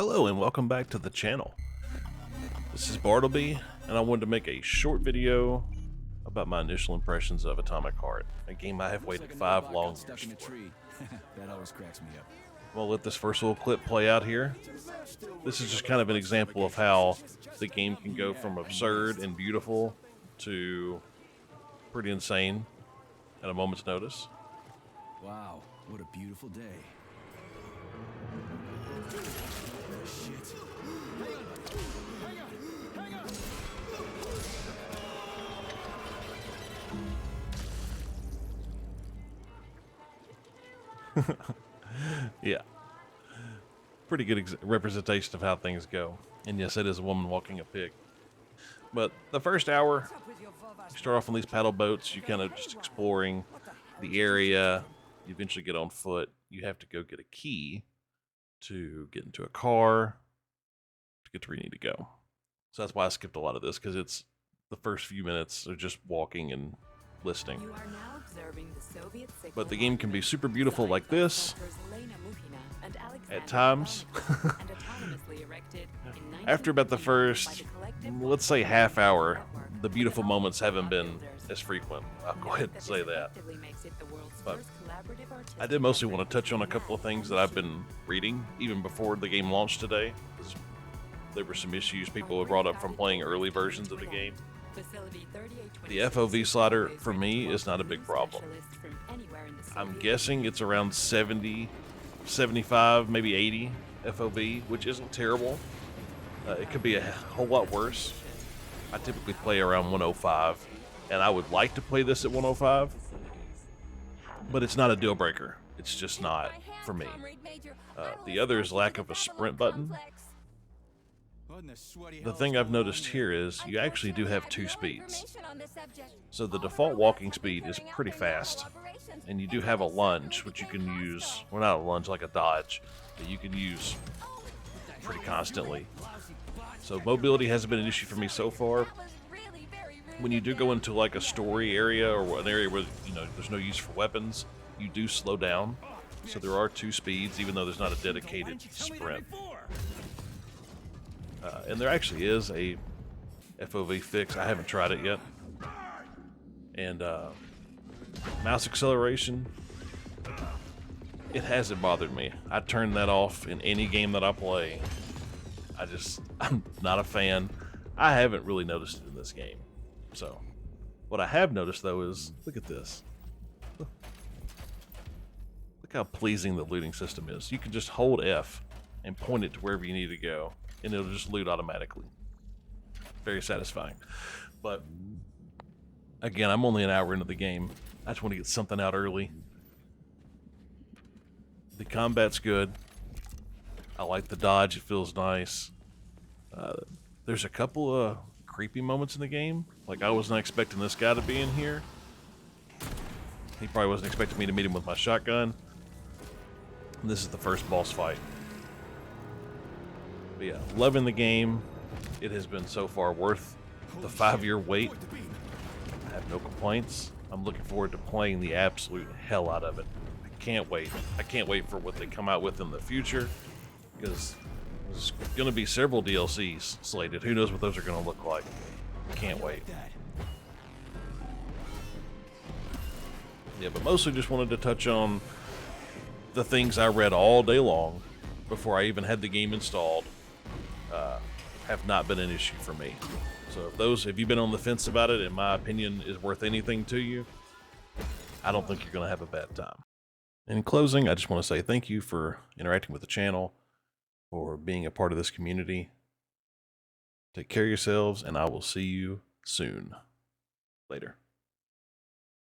Hello and welcome back to the channel. This is Bartleby, and I wanted to make a short video about my initial impressions of Atomic Heart, a game I have waited 5 long years for. That always cracks me up. We'll let this first little clip play out here. This is just kind of an example of how the game can go from absurd and beautiful to pretty insane at a moment's notice. Wow, what a beautiful day. Shit. Yeah. Pretty good representation of how things go. And yes, it is a woman walking a pig. But the first hour, you start off on these paddle boats. You kind of just exploring the area. You eventually get on foot. You have to go get a key to get into a car to get to where you need to go. So that's why I skipped a lot of this, because it's the first few minutes are just walking and listening. But the game can be super beautiful like this at times. After about the first, let's say, half hour, the beautiful moments haven't been as frequent. I'll go ahead and say that. But I did mostly want to touch on a couple of things that I've been reading even before the game launched today. There were some issues people had brought up from playing early versions of the game. The FOV slider, for me, is not a big problem. I'm guessing it's around 70, 75, maybe 80 FOV, which isn't terrible. It could be a whole lot worse. I typically play around 105, and I would like to play this at 105, but it's not a deal breaker. It's just not for me. The other is lack of a sprint button. The thing I've noticed here is you actually do have 2 speeds. So the default walking speed is pretty fast, and you do have a lunge, which you can use, well, not a lunge, like a dodge, that you can use pretty constantly. So mobility hasn't been an issue for me so far. When you do go into like a story area or an area where there's no use for weapons, you do slow down. So there are 2 speeds, even though there's not a dedicated sprint. And there actually is a FOV fix. I haven't tried it yet. And mouse acceleration, it hasn't bothered me. I turn that off in any game that I play. I'm not a fan. I haven't really noticed it in this game. So, what I have noticed though is, look at this. Look how pleasing the looting system is. You can just hold F and point it to wherever you need to go, and it'll just loot automatically. Very satisfying. But again, I'm only an hour into the game. I just want to get something out early. The combat's good. I like the dodge, it feels nice. There's a couple of creepy moments in the game. Like, I wasn't expecting this guy to be in here. He probably wasn't expecting me to meet him with my shotgun. And this is the first boss fight. But yeah, loving the game. It has been so far worth the 5-year wait. I have no complaints. I'm looking forward to playing the absolute hell out of it. I can't wait. I can't wait for what they come out with in the future, because there's going to be several DLCs slated. Who knows what those are going to look like. Can't wait. Yeah, but mostly just wanted to touch on the things I read all day long before I even had the game installed. Have not been an issue for me. So if you've been on the fence about it, in my opinion, is worth anything to you, I don't think you're going to have a bad time. In closing, I just want to say thank you for interacting with the channel, for being a part of this community. Take care of yourselves, and I will see you soon. Later.